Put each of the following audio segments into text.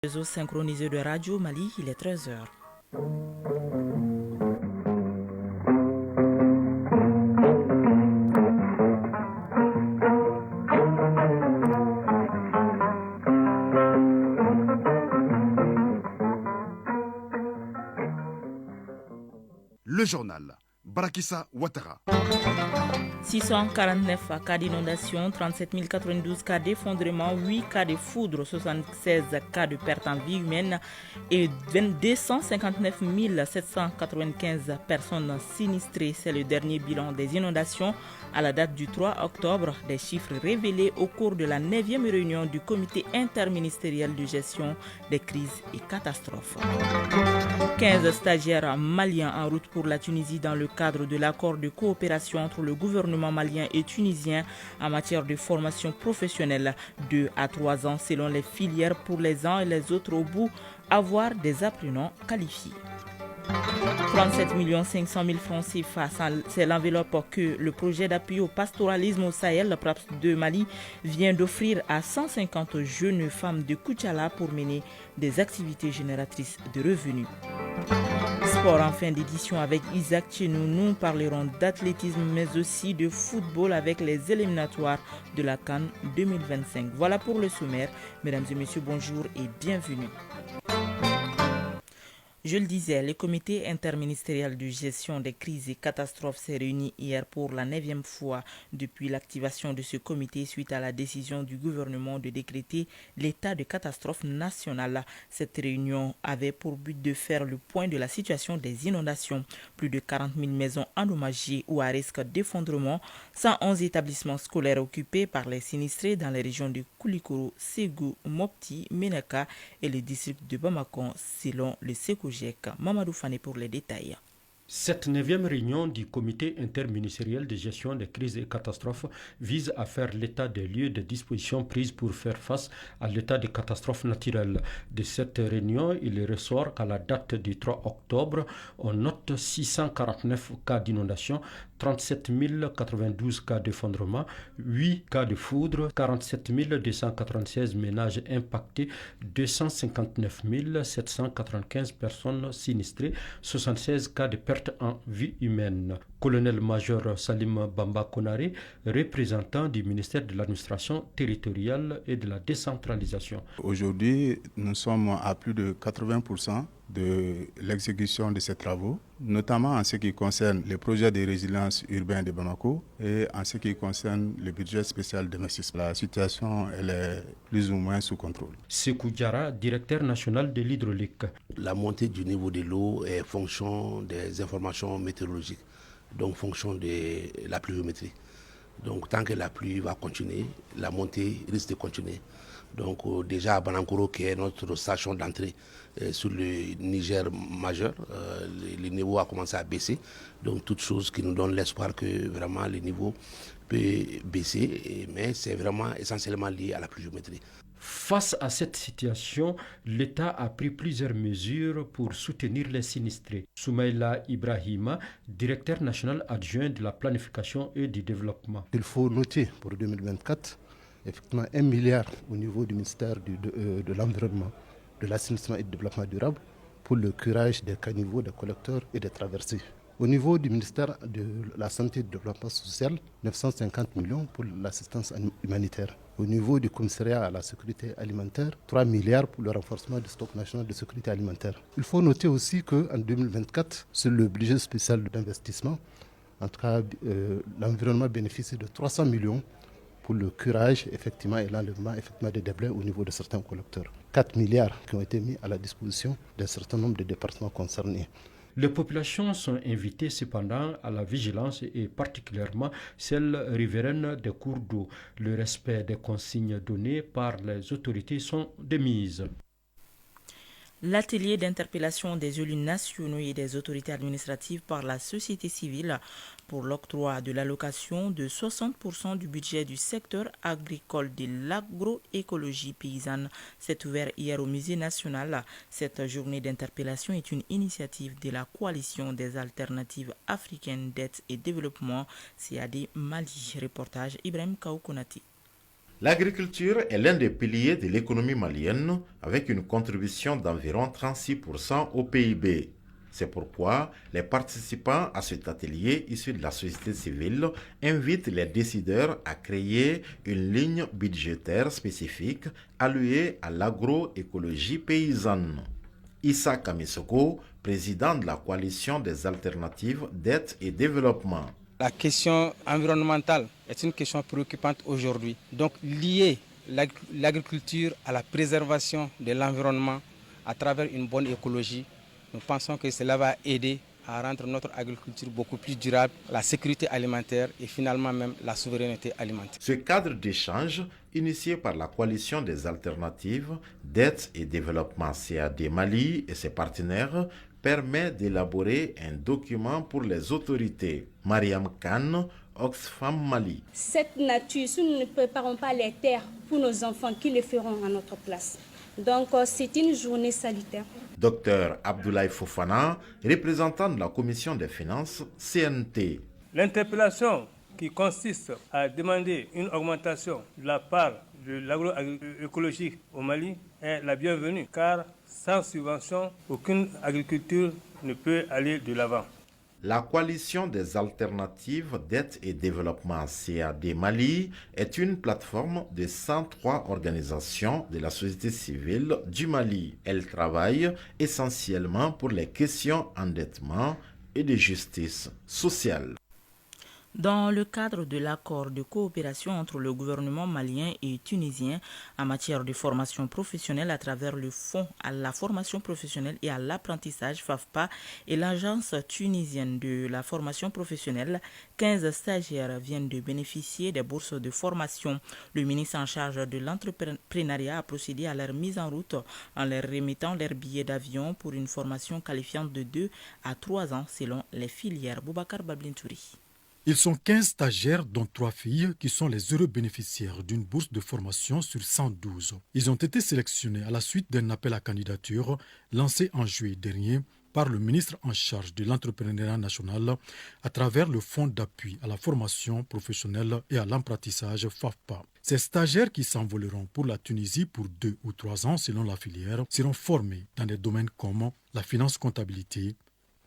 Réseau synchronisé de Radio Mali, il est 13h. Le journal Barakissa Ouattara. 649 cas d'inondation, 37 092 cas d'effondrement, 8 cas de foudre, 76 cas de perte en vie humaine et 259 795 personnes sinistrées. C'est le dernier bilan des inondations à la date du 3 octobre. Des chiffres révélés au cours de la 9e réunion du comité interministériel de gestion des crises et catastrophes. 15 stagiaires maliens en route pour la Tunisie dans le cadre de l'accord de coopération entre le gouvernement malien et tunisien en matière de formation professionnelle 2 à 3 ans selon les filières pour les uns et les autres au bout avoir des apprenants qualifiés. 37 500 000 francs CFA, c'est l'enveloppe que le projet d'appui au pastoralisme au Sahel, le PRAPS de Mali, vient d'offrir à 150 jeunes femmes de Koutchala pour mener des activités génératrices de revenus. Sport en fin d'édition avec Isaac Tchenou, nous parlerons d'athlétisme mais aussi de football avec les éliminatoires de la CAN 2025. Voilà pour le sommaire. Mesdames et messieurs, bonjour et bienvenue. Je le disais, le comité interministériel de gestion des crises et catastrophes s'est réuni hier pour la 9e fois depuis l'activation de ce comité suite à la décision du gouvernement de décréter l'état de catastrophe nationale. Cette réunion avait pour but de faire le point de la situation des inondations. Plus de 40 000 maisons endommagées ou à risque d'effondrement, 111 établissements scolaires occupés par les sinistrés dans les régions de Koulikoro, Ségou, Mopti, Ménaka et le district de Bamako selon le Sékou. Mamadou Fane pour les détails. Cette 9e réunion du comité interministériel de gestion des crises et catastrophes vise à faire l'état des lieux des dispositions prises pour faire face à l'état de catastrophe naturelle. De cette réunion, il ressort qu'à la date du 3 octobre, on note 649 cas d'inondation, 37 092 cas d'effondrement, 8 cas de foudre, 47 296 ménages impactés, 259 795 personnes sinistrées, 76 cas de perte en vie humaine. Colonel-major Salim Bamba Konaré, représentant du ministère de l'administration territoriale et de la décentralisation. Aujourd'hui, nous sommes à plus de 80% de l'exécution de ces travaux, notamment en ce qui concerne les projets de résilience urbaine de Bamako et en ce qui concerne le budget spécial d'investissement. La situation elle est plus ou moins sous contrôle. Sékou Diarra, directeur national de l'hydraulique. La montée du niveau de l'eau est fonction des informations météorologiques, donc fonction de la pluviométrie. Donc tant que la pluie va continuer, la montée risque de continuer. Donc déjà à Banankoro, qui est notre station d'entrée sur le Niger majeur, le niveau a commencé à baisser. Donc toute chose qui nous donne l'espoir que vraiment le niveau peut baisser, mais c'est vraiment essentiellement lié à la pluviométrie. Face à cette situation, l'État a pris plusieurs mesures pour soutenir les sinistrés. Soumaïla Ibrahima, directeur national adjoint de la planification et du développement. Il faut noter pour 2024, effectivement 1 milliard au niveau du ministère de l'Environnement, de l'assainissement et du développement durable pour le curage des caniveaux, des collecteurs et des traversées. Au niveau du ministère de la Santé et du Développement social, 950 millions pour l'assistance humanitaire. Au niveau du commissariat à la sécurité alimentaire, 3 milliards pour le renforcement du stock national de sécurité alimentaire. Il faut noter aussi qu'en 2024, sur le budget spécial d'investissement, en tout cas, l'environnement bénéficie de 300 millions pour le curage effectivement, et l'enlèvement effectivement, des déblais au niveau de certains collecteurs. 4 milliards qui ont été mis à la disposition d'un certain nombre de départements concernés. Les populations sont invitées cependant à la vigilance et particulièrement celles riveraines des cours d'eau. Le respect des consignes données par les autorités sont de mise. L'atelier d'interpellation des élus nationaux et des autorités administratives par la société civile pour l'octroi de l'allocation de 60% du budget du secteur agricole de l'agroécologie paysanne s'est ouvert hier au Musée national. Cette journée d'interpellation est une initiative de la coalition des alternatives africaines d'aide et développement CAD Mali. Reportage Ibrahim Kaoukonati. L'agriculture est l'un des piliers de l'économie malienne avec une contribution d'environ 36% au PIB. C'est pourquoi les participants à cet atelier issu de la société civile invitent les décideurs à créer une ligne budgétaire spécifique allouée à l'agroécologie paysanne. Issa Kamisoko, président de la coalition des alternatives d'aide et développement. La question environnementale est une question préoccupante aujourd'hui. Donc lier l'agriculture à la préservation de l'environnement à travers une bonne écologie, nous pensons que cela va aider à rendre notre agriculture beaucoup plus durable, la sécurité alimentaire et finalement même la souveraineté alimentaire. Ce cadre d'échange, initié par la coalition des alternatives d'aide et développement CAD Mali et ses partenaires, permet d'élaborer un document pour les autorités. Mariam Khan, Oxfam Mali. Cette nature, si nous ne préparons pas les terres pour nos enfants, qui le feront à notre place? Donc c'est une journée salutaire. Dr Abdoulaye Fofana, représentant de la commission des finances CNT. L'interpellation qui consiste à demander une augmentation de la part de l'agroécologie au Mali est la bienvenue, car sans subvention, aucune agriculture ne peut aller de l'avant. La coalition des alternatives d'aide et développement CAD Mali est une plateforme de 103 organisations de la société civile du Mali. Elle travaille essentiellement pour les questions d'endettement et de justice sociale. Dans le cadre de l'accord de coopération entre le gouvernement malien et tunisien en matière de formation professionnelle à travers le Fonds à la formation professionnelle et à l'apprentissage FAFPA et l'Agence tunisienne de la formation professionnelle, 15 stagiaires viennent de bénéficier des bourses de formation. Le ministre en charge de l'entrepreneuriat a procédé à leur mise en route en leur remettant leurs billets d'avion pour une formation qualifiante de 2 à 3 ans selon les filières. Boubacar Bablintouri. Ils sont 15 stagiaires, dont 3 filles, qui sont les heureux bénéficiaires d'une bourse de formation sur 112. Ils ont été sélectionnés à la suite d'un appel à candidature lancé en juillet dernier par le ministre en charge de l'entrepreneuriat national à travers le Fonds d'appui à la formation professionnelle et à l'apprentissage FAFPA. Ces stagiaires qui s'envoleront pour la Tunisie pour 2 ou 3 ans selon la filière seront formés dans des domaines comme la finance-comptabilité,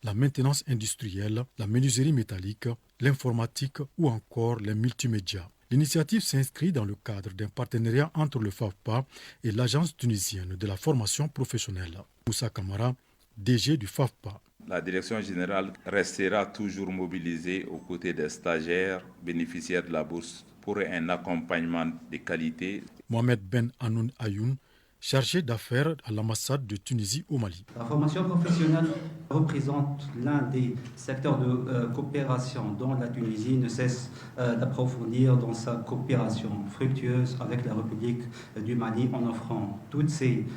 la maintenance industrielle, la menuiserie métallique, l'informatique ou encore les multimédias. L'initiative s'inscrit dans le cadre d'un partenariat entre le FAFPA et l'Agence tunisienne de la formation professionnelle. Moussa Kamara, DG du FAFPA. La direction générale restera toujours mobilisée aux côtés des stagiaires bénéficiaires de la bourse pour un accompagnement de qualité. Mohamed Ben Anoun Ayoun, chargé d'affaires à l'ambassade de Tunisie au Mali. La formation professionnelle représente l'un des secteurs de coopération dont la Tunisie ne cesse d'approfondir dans sa coopération fructueuse avec la République du Mali en offrant toutes ses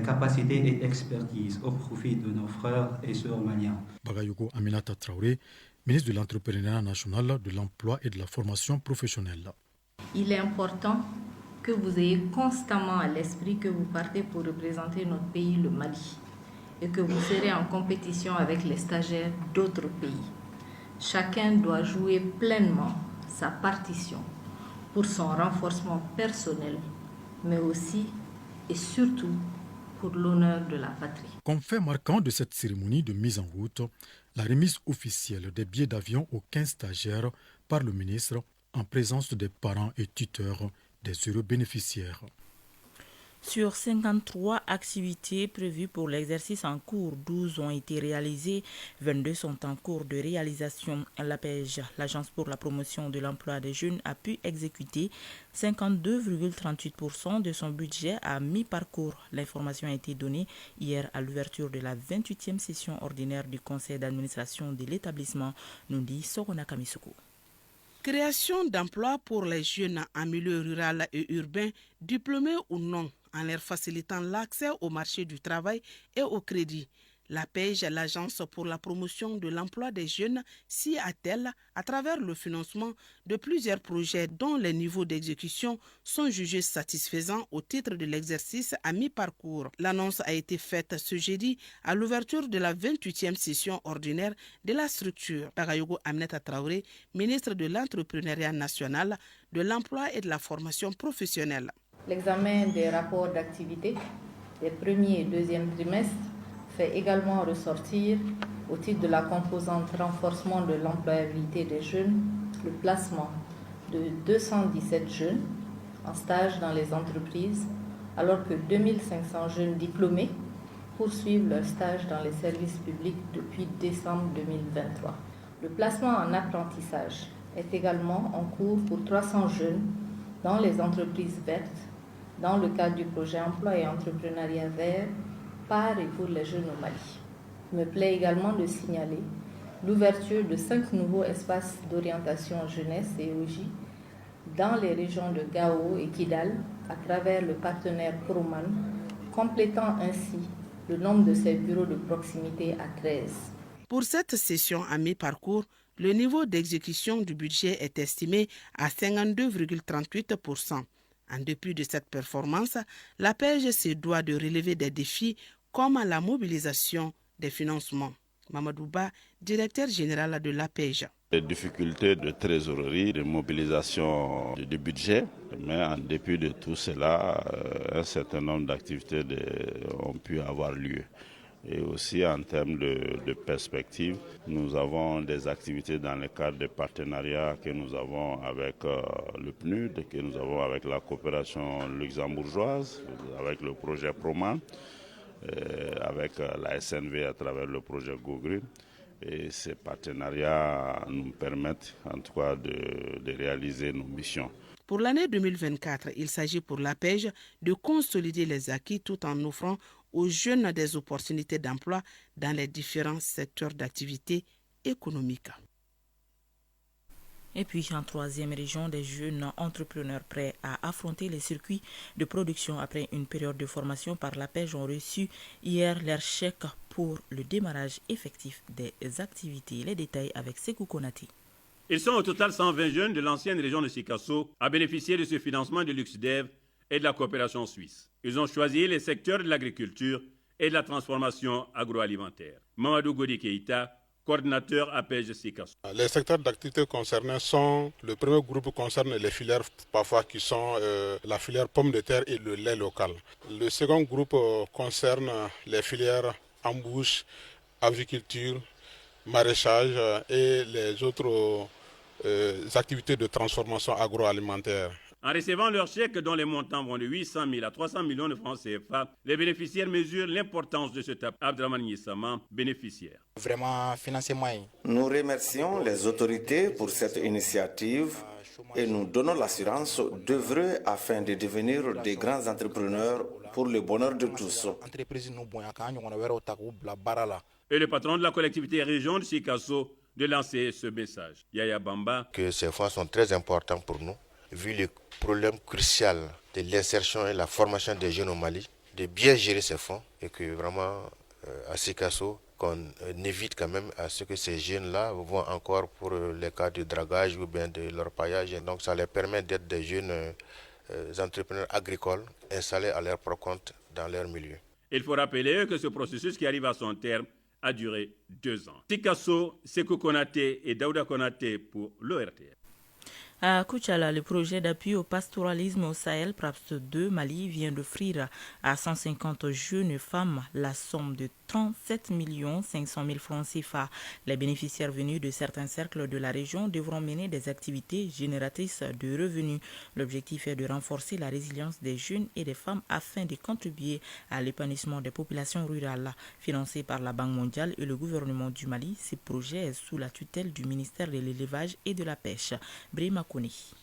capacités et expertises au profit de nos frères et sœurs maliens. Bagayoko Aminata Traoré, ministre de l'Entrepreneuriat national, de l'Emploi et de la formation professionnelle. Il est important que vous ayez constamment à l'esprit que vous partez pour représenter notre pays, le Mali, et que vous serez en compétition avec les stagiaires d'autres pays. Chacun doit jouer pleinement sa partition pour son renforcement personnel, mais aussi et surtout pour l'honneur de la patrie. Comme fait marquant de cette cérémonie de mise en route, la remise officielle des billets d'avion aux 15 stagiaires par le ministre en présence des parents et tuteurs des heureux bénéficiaires. Sur 53 activités prévues pour l'exercice en cours, 12 ont été réalisées, 22 sont en cours de réalisation. L'APEJ, l'Agence pour la promotion de l'emploi des jeunes, a pu exécuter 52,38% de son budget à mi-parcours. L'information a été donnée hier à l'ouverture de la 28e session ordinaire du conseil d'administration de l'établissement, nous dit Sorona Kamisoko. Création d'emplois pour les jeunes en milieu rural et urbain, diplômés ou non, en leur facilitant l'accès au marché du travail et au crédit. L'APEJ, l'Agence pour la promotion de l'emploi des jeunes, s'y attelle à travers le financement de plusieurs projets dont les niveaux d'exécution sont jugés satisfaisants au titre de l'exercice à mi-parcours. L'annonce a été faite ce jeudi à l'ouverture de la 28e session ordinaire de la structure. Tagayogo Aminata Traoré, ministre de l'Entrepreneuriat national, de l'Emploi et de la formation professionnelle. L'examen des rapports d'activité des premiers et deuxième trimestres fait également ressortir, au titre de la composante renforcement de l'employabilité des jeunes, le placement de 217 jeunes en stage dans les entreprises, alors que 2500 jeunes diplômés poursuivent leur stage dans les services publics depuis décembre 2023. Le placement en apprentissage est également en cours pour 300 jeunes dans les entreprises vertes, dans le cadre du projet Emploi et Entrepreneuriat Vert par et pour les jeunes au Mali. Il me plaît également de signaler l'ouverture de 5 nouveaux espaces d'orientation jeunesse et OJ dans les régions de Gao et Kidal à travers le partenaire Proman, complétant ainsi le nombre de ces bureaux de proximité à 13. Pour cette session à mi-parcours, le niveau d'exécution du budget est estimé à 52,38%. En dépit de cette performance, l'APEJ se doit de relever des défis comme la mobilisation des financements. Mamadou Ba, directeur général de l'APEJ. Des difficultés de trésorerie, de mobilisation du budget, mais en dépit de tout cela, un certain nombre d'activités ont pu avoir lieu. Et aussi en termes de perspectives, nous avons des activités dans le cadre des partenariats que nous avons avec le PNUD, que nous avons avec la coopération luxembourgeoise, avec le projet Proman, avec la SNV à travers le projet GoGreen. Et ces partenariats nous permettent en tout cas de réaliser nos missions. Pour l'année 2024, il s'agit pour l'APEJ de consolider les acquis tout en offrant aux jeunes des opportunités d'emploi dans les différents secteurs d'activité économique. Et puis, en troisième région, des jeunes entrepreneurs prêts à affronter les circuits de production après une période de formation par l'APEJ ont reçu hier leur chèque pour le démarrage effectif des activités. Les détails avec Sekou Konati. Ils sont au total 120 jeunes de l'ancienne région de Sikasso à bénéficier de ce financement de Luxdev et de la coopération suisse. Ils ont choisi les secteurs de l'agriculture et de la transformation agroalimentaire. Mamadou Godi Keïta, coordinateur APEJ Sikasso. Les secteurs d'activité concernés sont, le premier groupe concerne les filières parfois qui sont la filière pomme de terre et le lait local. Le second groupe concerne les filières embouche, aviculture, maraîchage et les autres activités de transformation agroalimentaire. En recevant leur chèque dont les montants vont de 800 000 à 300 millions de francs CFA, les bénéficiaires mesurent l'importance de ce TAP. Abdraman Yissama, bénéficiaire. Vraiment, financement. Nous remercions les autorités pour cette initiative et nous donnons l'assurance d'œuvrer afin de devenir des grands entrepreneurs pour le bonheur de tous. Et le patron de la collectivité région de Sikasso de lancer ce message. Yaya Bamba. Que ces fonds sont très importants pour nous, vu le problème crucial de l'insertion et la formation des jeunes au Mali, de bien gérer ces fonds et que vraiment à Sikasso, qu'on évite quand même à ce que ces jeunes-là vont encore pour les cas de dragage ou bien de leur paillage. Et donc ça leur permet d'être des jeunes entrepreneurs agricoles installés à leur propre compte dans leur milieu. Il faut rappeler que ce processus qui arrive à son terme a duré 2 ans. Sikasso, Sekou Konaté et Daouda Konaté pour l'ORTF. À Koutiala, le projet d'appui au pastoralisme au Sahel, PRAPS 2 Mali, vient d'offrir à 150 jeunes femmes la somme de 37 500 000 francs CFA. Les bénéficiaires venus de certains cercles de la région devront mener des activités génératrices de revenus. L'objectif est de renforcer la résilience des jeunes et des femmes afin de contribuer à l'épanouissement des populations rurales. Financé par la Banque mondiale et le gouvernement du Mali, ce projet est sous la tutelle du ministère de l'élevage et de la pêche. Brima Koni.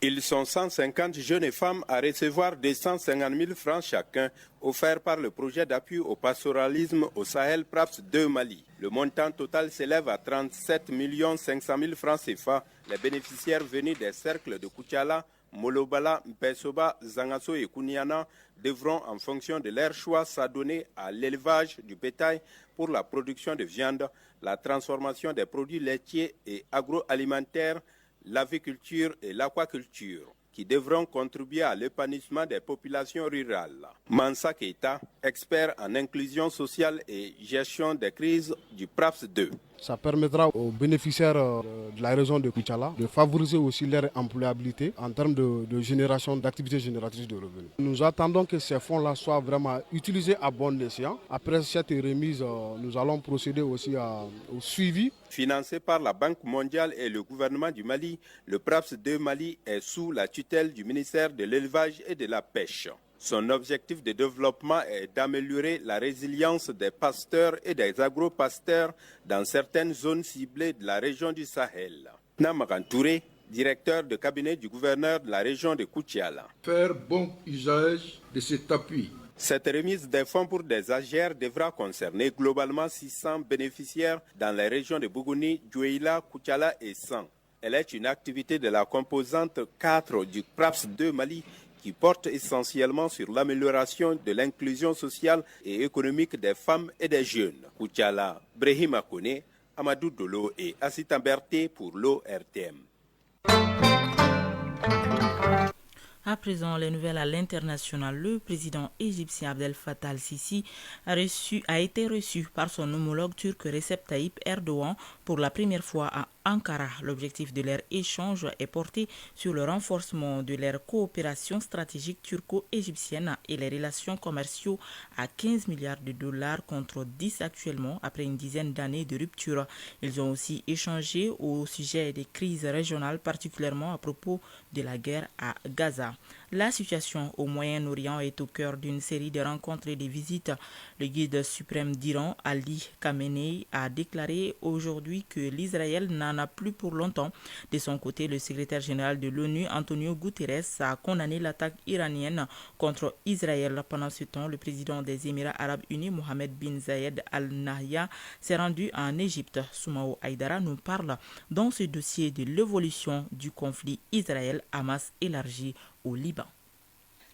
Ils sont 150 jeunes et femmes à recevoir 250 000 francs chacun offerts par le projet d'appui au pastoralisme au Sahel PRAPS 2 Mali. Le montant total s'élève à 37 500 000 francs CFA. Les bénéficiaires venus des cercles de Koutiala, Molobala, Mpesoba, Zangaso et Kouniana devront, en fonction de leur choix, s'adonner à l'élevage du bétail pour la production de viande, la transformation des produits laitiers et agroalimentaires, l'aviculture et l'aquaculture, qui devront contribuer à l'épanouissement des populations rurales. Mansa Keita, expert en inclusion sociale et gestion des crises du PRAPS 2. Ça permettra aux bénéficiaires de la région de Koutiala de favoriser aussi leur employabilité en termes de génération d'activités génératrices de revenus. Nous attendons que ces fonds-là soient vraiment utilisés à bon escient. Après cette remise, nous allons procéder aussi au suivi. Financé par la Banque mondiale et le gouvernement du Mali, le PRAPS 2 Mali est sous la tutelle du ministère de l'Élevage et de la Pêche. Son objectif de développement est d'améliorer la résilience des pasteurs et des agro-pasteurs dans certaines zones ciblées de la région du Sahel. Namagan Touré, directeur de cabinet du gouverneur de la région de Koutiala. Faire bon usage de cet appui. Cette remise des fonds pour des AGR devra concerner globalement 600 bénéficiaires dans les régions de Bougouni, Djoueïla, Koutiala et San. Elle est une activité de la composante 4 du PRAPS 2 Mali qui porte essentiellement sur l'amélioration de l'inclusion sociale et économique des femmes et des jeunes. Koutiala, Brahima Kone, Amadou Dolo et Assita Berté pour l'ORTM. À présent, les nouvelles à l'international. Le président égyptien Abdel Fattah al-Sisi a été reçu par son homologue turc Recep Tayyip Erdogan pour la première fois à Ankara. L'objectif de leur échange est porté sur le renforcement de leur coopération stratégique turco-égyptienne et les relations commerciales à 15 milliards de dollars contre 10 actuellement après une dizaine d'années de rupture. Ils ont aussi échangé au sujet des crises régionales, particulièrement à propos de la guerre à Gaza. La situation au Moyen-Orient est au cœur d'une série de rencontres et de visites. Le guide suprême d'Iran, Ali Khamenei, a déclaré aujourd'hui que l'Israël n'en a plus pour longtemps. De son côté, le secrétaire général de l'ONU, Antonio Guterres, a condamné l'attaque iranienne contre Israël. Pendant ce temps, le président des Émirats arabes unis, Mohamed bin Zayed Al Nahyan, s'est rendu en Égypte. Soumaïla Aïdara nous parle dans ce dossier de l'évolution du conflit Israël-Hamas élargi au Liban.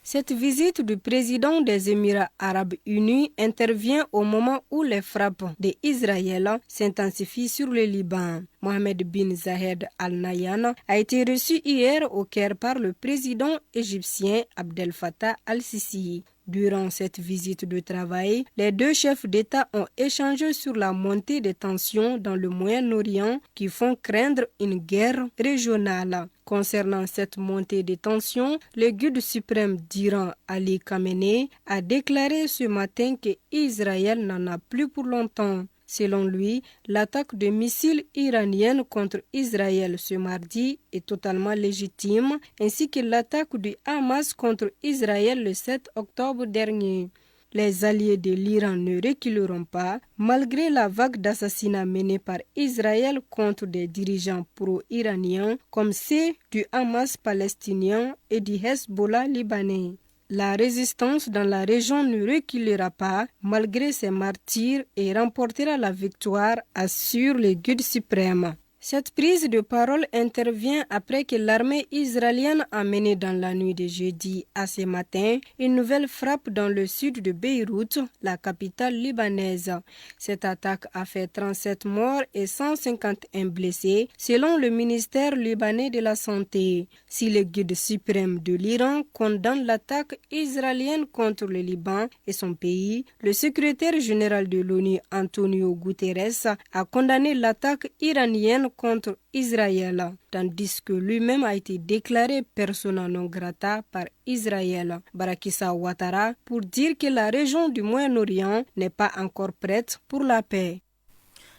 Cette visite du président des Émirats arabes unis intervient au moment où les frappes d'Israël s'intensifient sur le Liban. Mohamed bin Zayed Al Nahyan a été reçu hier au Caire par le président égyptien Abdel Fattah al-Sisi. Durant cette visite de travail, les deux chefs d'État ont échangé sur la montée des tensions dans le Moyen-Orient qui font craindre une guerre régionale. Concernant cette montée des tensions, le guide suprême d'Iran, Ali Khamenei, a déclaré ce matin que Israël n'en a plus pour longtemps. Selon lui, l'attaque de missiles iraniennes contre Israël ce mardi est totalement légitime, ainsi que l'attaque du Hamas contre Israël le 7 octobre dernier. Les alliés de l'Iran ne reculeront pas, malgré la vague d'assassinats menés par Israël contre des dirigeants pro-iraniens, comme ceux du Hamas palestinien et du Hezbollah libanais. La résistance dans la région ne reculera pas malgré ces martyrs et remportera la victoire, assure le guide suprême. Cette prise de parole intervient après que l'armée israélienne a mené dans la nuit de jeudi à ce matin une nouvelle frappe dans le sud de Beyrouth, la capitale libanaise. Cette attaque a fait 37 morts et 151 blessés, selon le ministère libanais de la Santé. Si le guide suprême de l'Iran condamne l'attaque israélienne contre le Liban et son pays, le secrétaire général de l'ONU, Antonio Guterres, a condamné l'attaque iranienne contre Israël, tandis que lui-même a été déclaré persona non grata par Israël, Barakissa Ouattara, pour dire que la région du Moyen-Orient n'est pas encore prête pour la paix.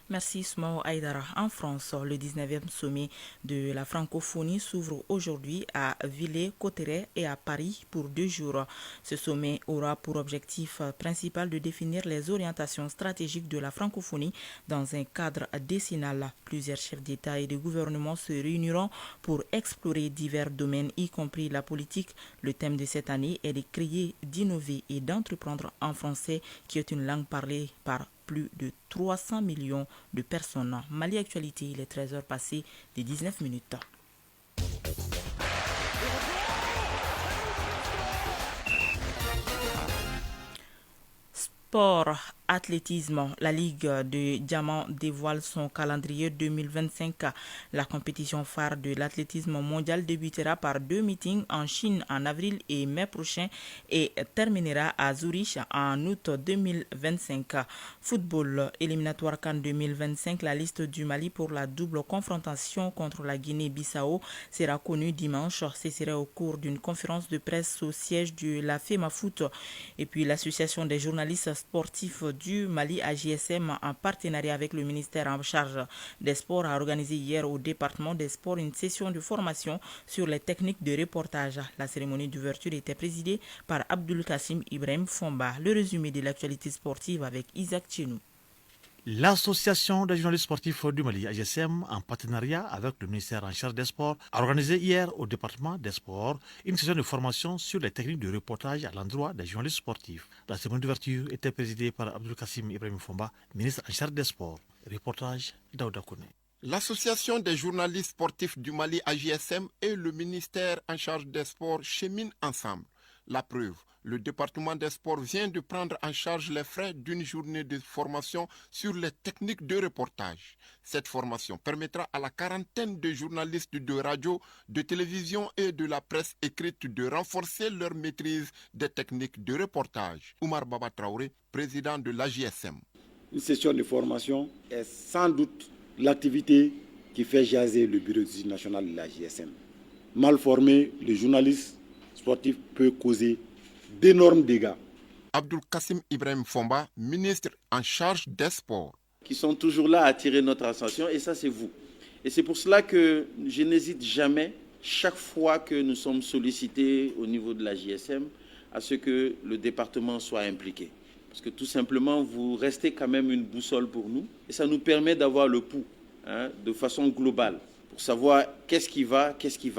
Merci Soumaïla Aïdara. En France, le 19e sommet de la francophonie s'ouvre aujourd'hui à Villers-Cotterêts et à Paris pour 2 jours. Ce sommet aura pour objectif principal de définir les orientations stratégiques de la francophonie dans un cadre décennal. Plusieurs chefs d'État et de gouvernement se réuniront pour explorer divers domaines, y compris la politique. Le thème de cette année est de créer, d'innover et d'entreprendre en français, qui est une langue parlée par plus de 300 millions de personnes. Mali Actualité, il est 13h passé de 19 minutes. Sport, athlétisme, la Ligue de Diamant dévoile son calendrier 2025. La compétition phare de l'athlétisme mondial débutera par 2 meetings en Chine en avril et mai prochain et terminera à Zurich en août 2025. Football, éliminatoire CAN 2025, la liste du Mali pour la double confrontation contre la Guinée-Bissau sera connue dimanche. Ce sera au cours d'une conférence de presse au siège de la FEMAFOOT. Et puis l'association des journalistes sportifs du Mali, AJSM, en partenariat avec le ministère en charge des sports, a organisé hier au département des sports une session de formation sur les techniques de reportage. La cérémonie d'ouverture était présidée par Abdul Kassim Ibrahim Fomba. Le résumé de l'actualité sportive avec Isaac Tchenou. L'Association des journalistes sportifs du Mali, AJSM, en partenariat avec le ministère en charge des sports, a organisé hier au département des sports une session de formation sur les techniques de reportage à l'endroit des journalistes sportifs. La cérémonie d'ouverture était présidée par Abdul Kassim Ibrahim Fomba, ministre en charge des sports. Reportage Daouda Kone. L'Association des journalistes sportifs du Mali, AJSM, et le ministère en charge des sports cheminent ensemble. La preuve, le département des sports vient de prendre en charge les frais d'une journée de formation sur les techniques de reportage. Cette formation permettra à la quarantaine de journalistes de radio, de télévision et de la presse écrite de renforcer leur maîtrise des techniques de reportage. Oumar Baba Traoré, président de l'AJSM. Une session de formation est sans doute l'activité qui fait jaser le bureau d'études national de l'AJSM. Mal formé, le journaliste sportif peut causer d'énormes dégâts. Abdul Kassim Ibrahim Fomba, ministre en charge des sports. Qui sont toujours là à attirer notre attention, et ça c'est vous. Et c'est pour cela que je n'hésite jamais, chaque fois que nous sommes sollicités au niveau de la JSM, à ce que le département soit impliqué. Parce que tout simplement, vous restez quand même une boussole pour nous, et ça nous permet d'avoir le pouls de façon globale, pour savoir qu'est-ce qui va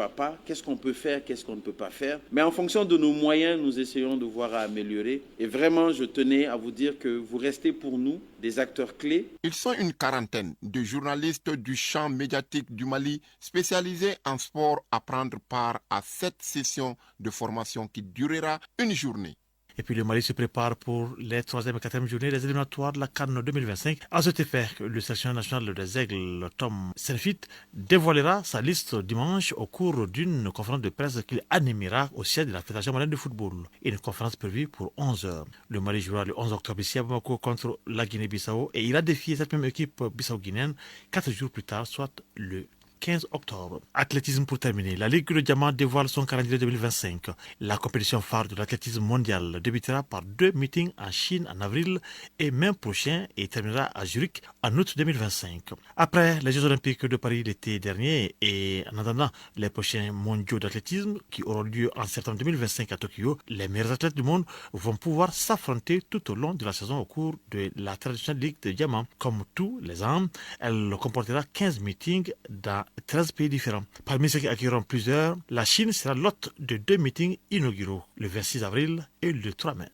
pas, qu'est-ce qu'on peut faire, qu'est-ce qu'on ne peut pas faire. Mais en fonction de nos moyens, nous essayons de voir à améliorer. Et vraiment, je tenais à vous dire que vous restez pour nous des acteurs clés. Ils sont une quarantaine de journalistes du champ médiatique du Mali spécialisés en sport à prendre part à cette session de formation qui durera une journée. Et puis le Mali se prépare pour les 3e et 4e journées des éliminatoires de la CAN 2025. À cet effet, le sélectionneur national des Aigles, Tom Senfit, dévoilera sa liste dimanche au cours d'une conférence de presse qu'il animera au siège de la Fédération malienne de football. Une conférence prévue pour 11h. Le Mali jouera le 11 octobre ici à Bamako contre la Guinée-Bissau et il a défié cette même équipe bissau-guinéenne 4 jours plus tard, soit le 15 octobre. Athlétisme pour terminer. La Ligue de Diamant dévoile son calendrier 2025. La compétition phare de l'athlétisme mondial débutera par 2 meetings en Chine en avril et mai prochain et terminera à Zurich en août 2025. Après les Jeux Olympiques de Paris l'été dernier et en attendant les prochains mondiaux d'athlétisme qui auront lieu en septembre 2025 à Tokyo, les meilleurs athlètes du monde vont pouvoir s'affronter tout au long de la saison au cours de la traditionnelle Ligue de Diamant. Comme tous les ans, elle comportera 15 meetings dans 13 pays différents. Parmi ceux qui accueilleront plusieurs, la Chine sera l'hôte de 2 meetings inauguraux, le 26 avril et le 3 mai.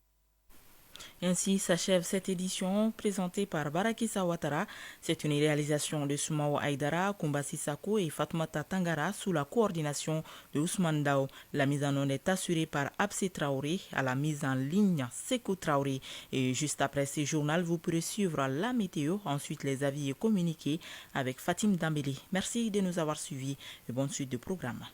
Ainsi s'achève cette édition présentée par Barakissa Ouattara. C'est une réalisation de Soumao Aïdara, Koumba Sissako et Fatoumata Tangara sous la coordination de Ousmane Dao. La mise en onde est assurée par Absé Traoré, à la mise en ligne Sekou Traoré. Et juste après ce journal, vous pourrez suivre la météo, ensuite les avis et communiqués avec Fatim Dambélé. Merci de nous avoir suivis et bonne suite de programme.